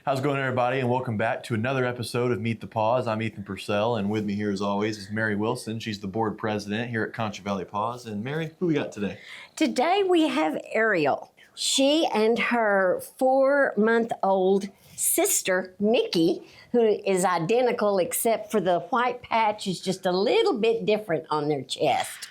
How's it going, everybody? And welcome back to another episode of Meet the PAWS. I'm Ethan Purcell, and with me here, as always, is Mary Wilson. She's the board president here at Contra Valley PAWS. And Mary, who we got today? Today we have Ariel. She and her 4-month-old sister, Mickey, who is identical except for the white patch is just a little bit different on their chest.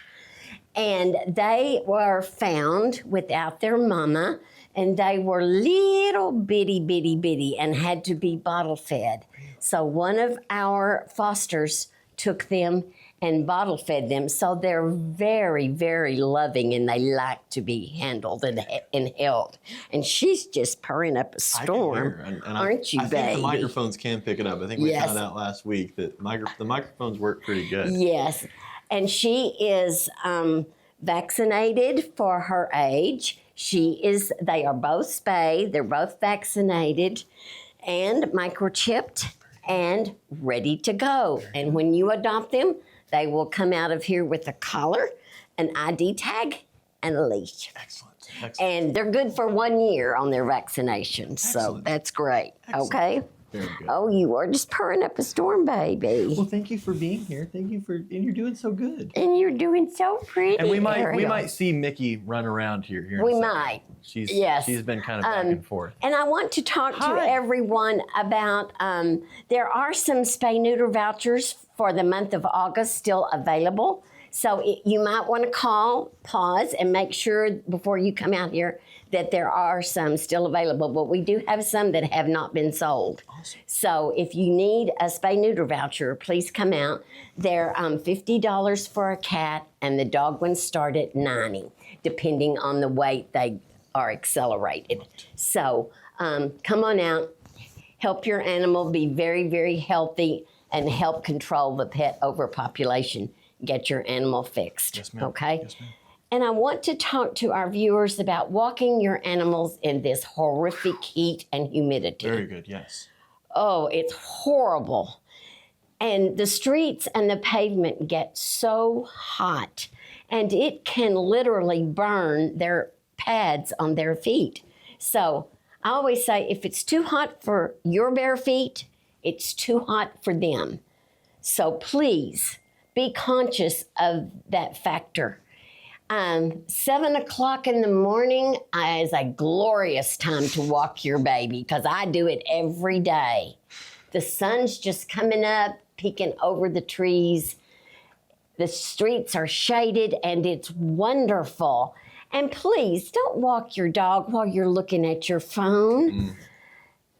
And they were found without their mama, and they were little bitty and had to be bottle fed. So one of our fosters took them and bottle fed them. So they're very, very loving, and they like to be handled and held. And she's just purring up a storm, aren't you, baby? I think the microphones can pick it up. I think we found out last week that the microphones work pretty good. Yes, and she is vaccinated for her age. They are both spayed, they're both vaccinated and microchipped and ready to go. And when you adopt them, they will come out of here with a collar, an ID tag, and a leash. Excellent. And they're good for 1 year on their vaccination. So that's great. Excellent. Okay? Very good. Oh, you are just purring up a storm, baby. Well, thank you for being here. Thank you and you're doing so good. And you're doing so pretty, And we Ariel. might see Mickey run around here. We might. She's been kind of back and forth. And I want to talk to everyone about, there are some spay-neuter vouchers for the month of August still available. So you might want to call PAWS and make sure before you come out here that there are some still available. But we do have some that have not been sold. Awesome. So if you need a spay-neuter voucher, please come out. They're $50 for a cat, and the dog ones start at $90, depending on the weight they are accelerated. So come on out, help your animal be very, very healthy, and help control the pet overpopulation. Get your animal fixed. Yes, ma'am. Okay? Yes, ma'am. And I want to talk to our viewers about walking your animals in this horrific heat and humidity. Very good, yes. Oh, it's horrible. And the streets and the pavement get so hot, and it can literally burn their pads on their feet. So I always say, if it's too hot for your bare feet, it's too hot for them. So please be conscious of that factor. 7 o'clock in the morning is a glorious time to walk your baby, because I do it every day. The sun's just coming up, peeking over the trees. The streets are shaded, and it's wonderful. And please don't walk your dog while you're looking at your phone.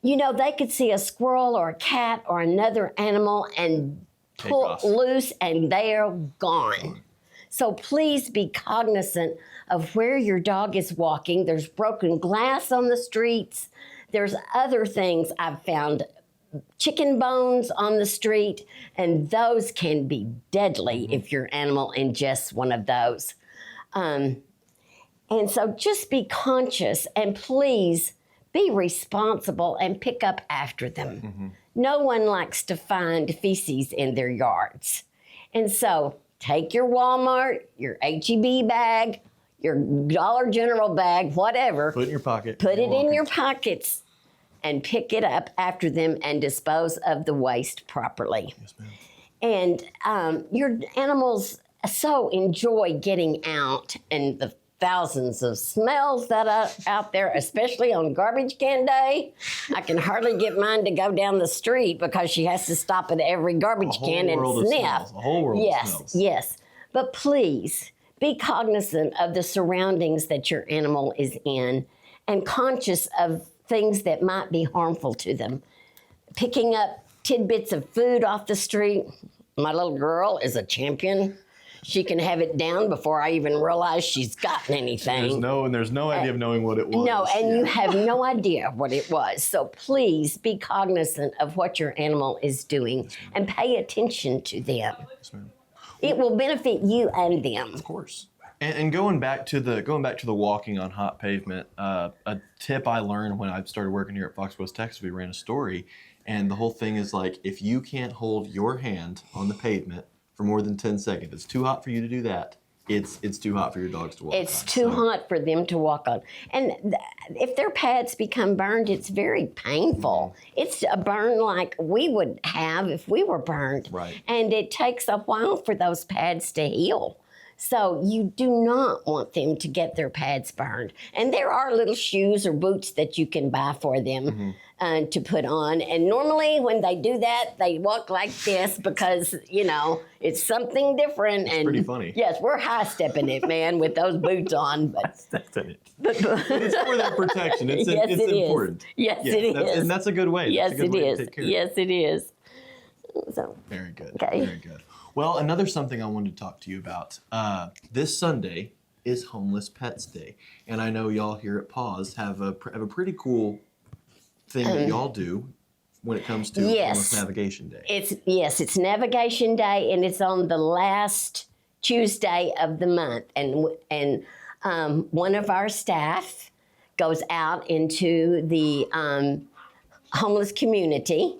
You know, they could see a squirrel or a cat or another animal and pull loose, and they're gone. So please be cognizant of where your dog is walking. There's broken glass on the streets. There's other things I've found, chicken bones on the street, and those can be deadly if your animal ingests one of those. And so just be conscious, and please be responsible and pick up after them. No one likes to find feces in their yards. And so take your Walmart, your H-E-B bag, your Dollar General bag, whatever. Put it in your pocket. Put it in your pockets and pick it up after them and dispose of the waste properly. Yes, ma'am. And your animals so enjoy getting out, and the thousands of smells that are out there, especially on garbage can day. I can hardly get mine to go down the street because she has to stop at every garbage can and sniff. A whole world of smells. Yes. But please be cognizant of the surroundings that your animal is in, and conscious of things that might be harmful to them. Picking up tidbits of food off the street. My little girl is a champion. She can have it down before I even realize she's gotten anything. There's no idea of knowing what it was. No, and you have no idea what it was. So please be cognizant of what your animal is doing and pay attention to them. Yes, ma'am. It will benefit you and them. Of course. And going back to the walking on hot pavement, a tip I learned when I started working here at Fox West, Texas, we ran a story, and the whole thing is like, if you can't hold your hand on the pavement for more than 10 seconds, it's too hot for you to do that, it's too hot for your dogs to walk It's on. too hot for them to walk on. And if their pads become burned, it's very painful. It's a burn like we would have if we were burned. Right. And it takes a while for those pads to heal. So you do not want them to get their pads burned. And there are little shoes or boots that you can buy for them to put on. And normally when they do that, they walk like this because, it's something different. It's pretty funny. Yes, we're high stepping it, man, with those boots on. But It's for their protection. It's yes, it's it is. important. Yes, it is. And that's a good way. Yes, That's a good it way is. to take care Yes, it is. So Very good. Okay. Very good. Well, another something I wanted to talk to you about. This Sunday is Homeless Pets Day, and I know y'all here at PAWS have a pretty cool thing that y'all do when it comes to Yes. Homeless Navigation Day. It's Navigation Day, and it's on the last Tuesday of the month, and one of our staff goes out into the homeless community,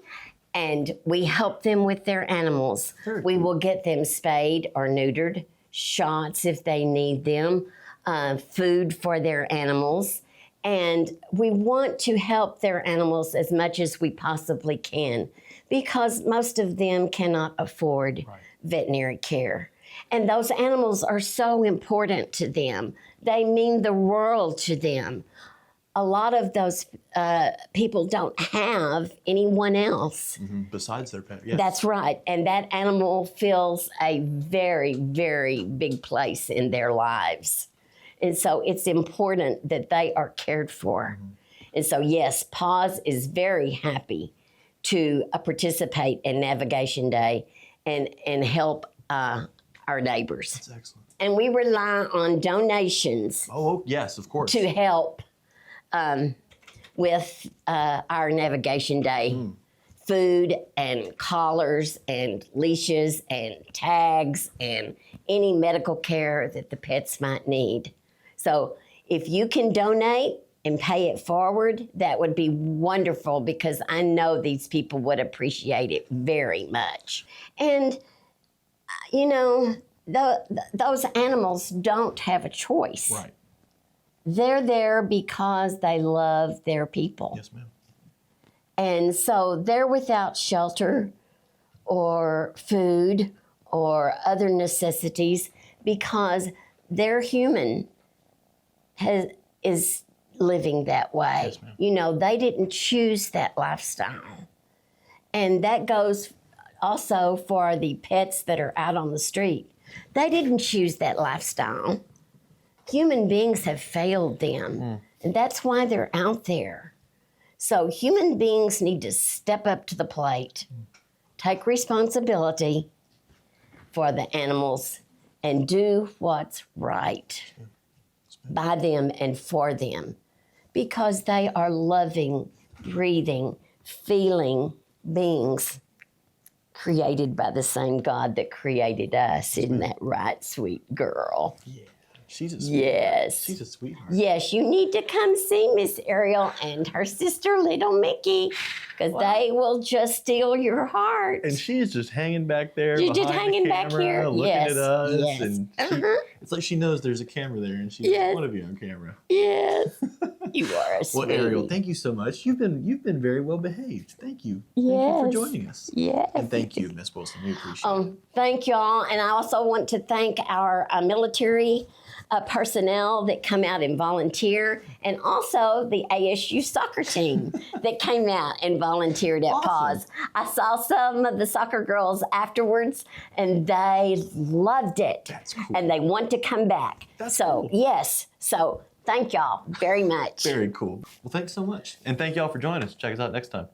and we help them with their animals. We will get them spayed or neutered, shots if they need them, food for their animals. And we want to help their animals as much as we possibly can because most of them cannot afford veterinary care. And those animals are so important to them. They mean the world to them. A lot of those people don't have anyone else. Besides their pet. Yes. That's right. And that animal fills a very, very big place in their lives. And so it's important that they are cared for. And so, yes, PAWS is very happy to participate in Navigation Day and help our neighbors. That's excellent. And we rely on donations Oh, yes, of course. to help with our Navigation Day food and collars and leashes and tags and any medical care that the pets might need. So if you can donate and pay it forward, that would be wonderful because I know these people would appreciate it very much. And, those animals don't have a choice. Right. They're there because they love their people. Yes, ma'am. And so they're without shelter or food or other necessities because their human is living that way. Yes, ma'am. They didn't choose that lifestyle. And that goes also for the pets that are out on the street. They didn't choose that lifestyle. Human beings have failed them, and that's why they're out there. So human beings need to step up to the plate, take responsibility for the animals, and do what's right by them and for them, because they are loving, breathing, feeling beings created by the same God that created us. Isn't that right, sweet girl? Yeah. She's a sweetheart. Yes. She's a sweetheart. Yes, you need to come see Miss Ariel and her sister, Little Mickey, because they will just steal your heart. And she's just hanging back there. She's just behind the hanging back camera, here? looking Yes, at us. yes. And it's like she knows there's a camera there and she Yes. doesn't want to be on camera. Yes, you are a Well, sweet. Ariel, thank you so much. You've been very well behaved. Thank you. Thank you for Yes. joining us. Yes. And thank you, Miss Wilson. We appreciate it. Thank y'all. And I also want to thank our military personnel that come out and volunteer, and also the ASU soccer team that came out and volunteered at PAWS. I saw some of the soccer girls afterwards, and they loved it. That's cool. And they want to come back. That's so, cool. yes. So, thank y'all very much. Very cool. Well, thanks so much. And thank y'all for joining us. Check us out next time.